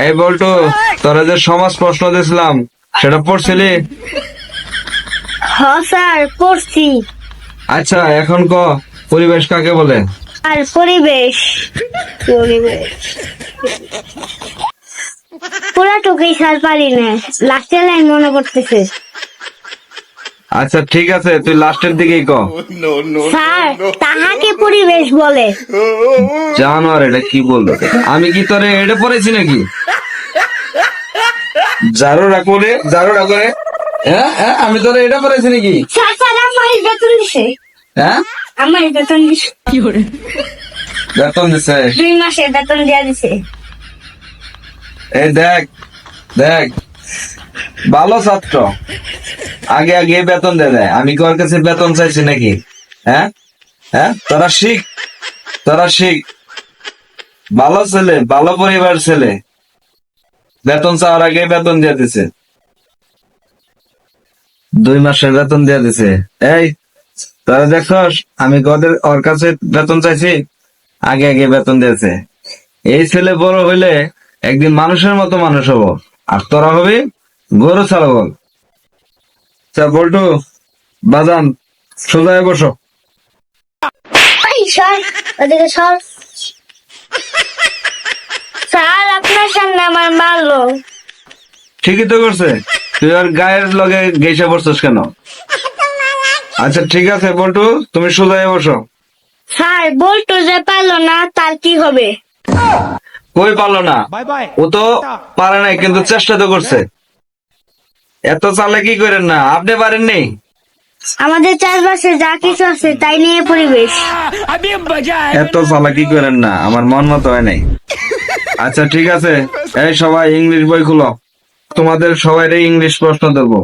এই বলতো, তোরা যে সমাজ প্রশ্ন দিয়েছিলাম সেটা পড়ছিলি? হ্যাঁ স্যার, পড়ছি। আচ্ছা, এখন পরিবেশ কাকে বলে? আর পরিবেশ পরিবেশ পুরাটুকুই স্যার পারি না, লাস্টের লাইন মনে করতেছে। আচ্ছা ঠিক আছে, তুই লাস্টের দিকেই স্যার, তাহাকে পরিবেশ বলে। জানোয়ার, এটা কি বললো? আমি কি তোরে এটা পড়েছি নাকি? জারোরা করে হ্যাঁ হ্যাঁ, আমি তোরে এটা পড়েছি নাকি? স্যার স্যার, আমার বেতন দিছে। হ্যাঁ, আমার বেতন দিছে। বেতন দিছে? 2 মাসের বেতন দিয়া দিছে। এই দেখ দেখ, ভালো ছাত্র, আগে আগে বেতন দেয়। আমি কি ওর কাছে বেতন চাইছি নাকি? হ্যাঁ হ্যাঁ, তোরা শিখ, ভালো ছেলে, ভালো পরিবার ছেলে, বেতন চাওয়ার আগে বেতন দিয়ে দিছে। 2 মাসের বেতন দিয়ে দিছে। এই তোরা দেখছস আমি ওর কাছে বেতন চাইছি? আগে আগে বেতন দিয়েছে। এই ছেলে বড় হইলে একদিন মানুষের মতো মানুষ হবো, আর তোরা হবি গরু ছাগল। বল্টু, বাদাম, সোজা হয়ে বসো। এই স্যার, ওদিকে সর। স্যার, আপনার সামনে আমার মারলো। ঠিকই তো করছে, তুই আর গায়ের লগে গেসে পড়ছস কেন? আচ্ছা ঠিক আছে বল্টু, তুমি সোজা হয়ে বসো। স্যার, বলতো যে পারলো না, তার কি হবে? কই পারলো না? ও তো পারে নাই, কিন্তু চেষ্টা তো করছে। এত চালাকি করেন না, আপনি পারেননি? আমাদের চারপাশে যা কিছু আছে তাই নিয়ে পরিবেশ। এত চালাকি করেন না, আমার মন মতো হয় নাই। আচ্ছা ঠিক আছে, এই সবাই ইংলিশ বই খুলো। তোমাদের সবাই ইংলিশ প্রশ্ন দেবো,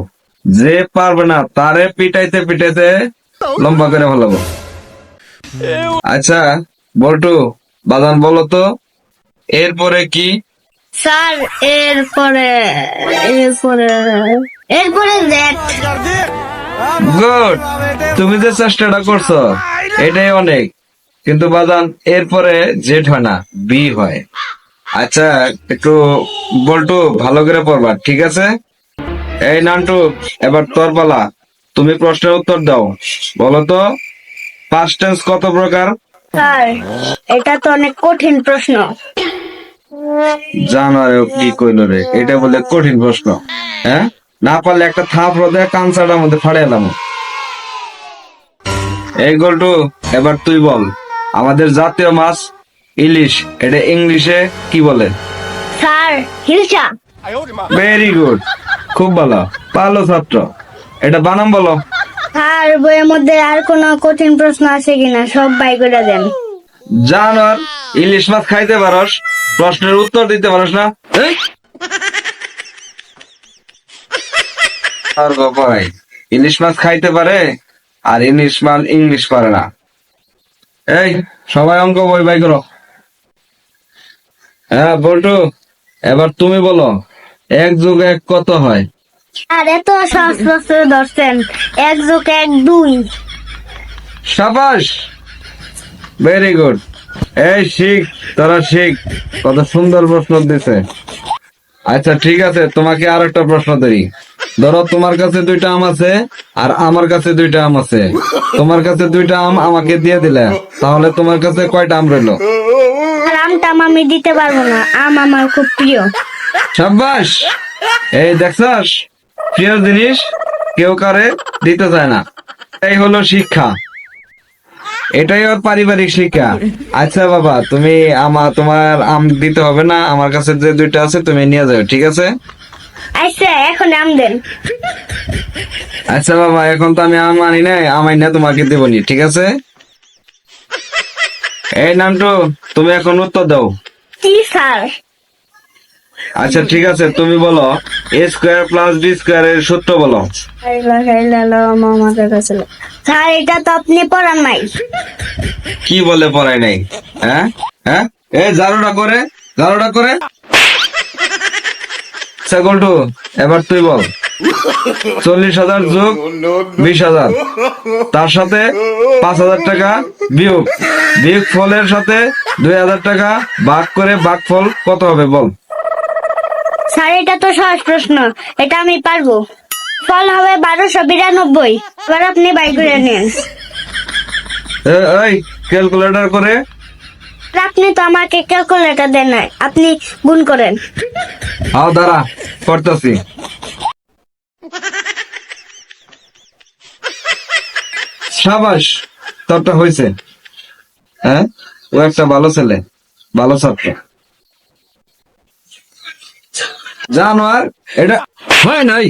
যে পারবে না তারে পিটাইতে পিটাইতে লম্বা করে ফেলাবো। আচ্ছা বল্টু, বাদান বলো তো, এরপরে কি? স্যার, এরপরে এরপরে এরপরে দ্যাট। গুড, তুমি যে চেষ্টাটা করছো এটাই অনেক। কিন্তু বাদান, এরপরে জেড হয় না, বি হয়। আচ্ছা একটু বল্টু ভালো করে পড়বা, ঠিক আছে? এই নান্টু, এবার তোর পালা, তুমি প্রশ্নের উত্তর দাও। বলো তো, পাস্ট টেন্স কত প্রকার? স্যার, এটা তো অনেক কঠিন প্রশ্ন। জানারে কি কইলো রে, এটা বলে কঠিন প্রশ্ন? হ্যাঁ, না পারলে একটা থাপ রোদে কানসাটার মধ্যে ফাড়ে এলাম। এই গল্টু, এবার তুই বল, আমাদের জাতীয় মাছ ইলিশ, এটা ইংলিশে কি বলে? স্যার, হিলসা। ভেরি গুড, খুব ভালো, ভালো ছাত্র। এটা বানাম বলো। স্যার, বইয়ের মধ্যে আর কোনো কঠিন প্রশ্ন আছে কিনা সব বাই করে দেন। জানোয়ার, ইলিশ মাছ খাইতে পারস, প্রশ্নের উত্তর দিতে পারস না? এই! আর বাবাই, ইলিশ মাছ খাইতে পারে আর ইংলিশ পারে না। এই সবাই অঙ্ক বই বাই করো। হ্যাঁ বল্টু, এবার তুমি বলো, 1+1 কত হয়? আর এত সহজ প্রশ্ন ধরছেন, 1+1 2। সাবাস, ভেরি গুড। এই শিখ, তোরা শিখ, কত সুন্দর প্রশ্ন দিছে। আচ্ছা ঠিক আছে, তোমাকে আর একটা প্রশ্ন দেই। ধরো তোমার কাছে 2টা আম আছে আর আমার কাছে 2টা আম আছে। তোমার কাছে 2টা আম আমাকে দিয়ে দিলে, তাহলে তোমার কাছে কয়টা আম রইলো? আর আমটা আমি দিতে পারবো না, আম আমার খুব প্রিয়। সাবাস, এই দেখছস, প্রিয় জিনিস কেউ কারে দিতে চায় না। এই হলো শিক্ষা, এটাই ওর পারিবারিক শিক্ষা। আচ্ছা বাবা, তুমি তোমার আম দিতে হবে না, আমার কাছে যে 2টা আছে তুমি নিয়ে যাও, ঠিক আছে? আচ্ছা, এখন আম দেন। আচ্ছা বাবা, এখন তো আমি আম আনি নাই, আমাই না তোমাকে দেবনি, ঠিক আছে? এই নান্টু, তুমি এখন উত্তর দাও। কি স্যার? আচ্ছা ঠিক আছে, তুমি বলো, a² + b² এর সূত্র বলো। স্যার, এটা তো আপনি পড়ান নাই। কি বলে পড়াই নাই? হ্যাঁ হ্যাঁ, এ জারোটা করে। আচ্ছা গল্টু, এবার তুই বল, 40,000 যোগ 20,000, তার সাথে 5,000 টাকা বিয়োগ ফলের সাথে 2,000 টাকা ভাগ করে ভাগফল কত হবে বল? স্যার এটা তো সহজ প্রশ্ন, এটা আমি পারবো। ফল হবে 1292। এবার আপনি বাই করে নিন। এই ক্যালকুলেটর করে। আর আপনি তো আমাকে ক্যালকুলেটর দেন নাই, আপনি গুণ করেন। দাঁড়া, করতেছি। সাবাস, তোরটা হয়েছে। হ্যাঁ, ও একটা ভালো ছেলে, ভালো ছাত্র। জানো আর এটা হয় নাই।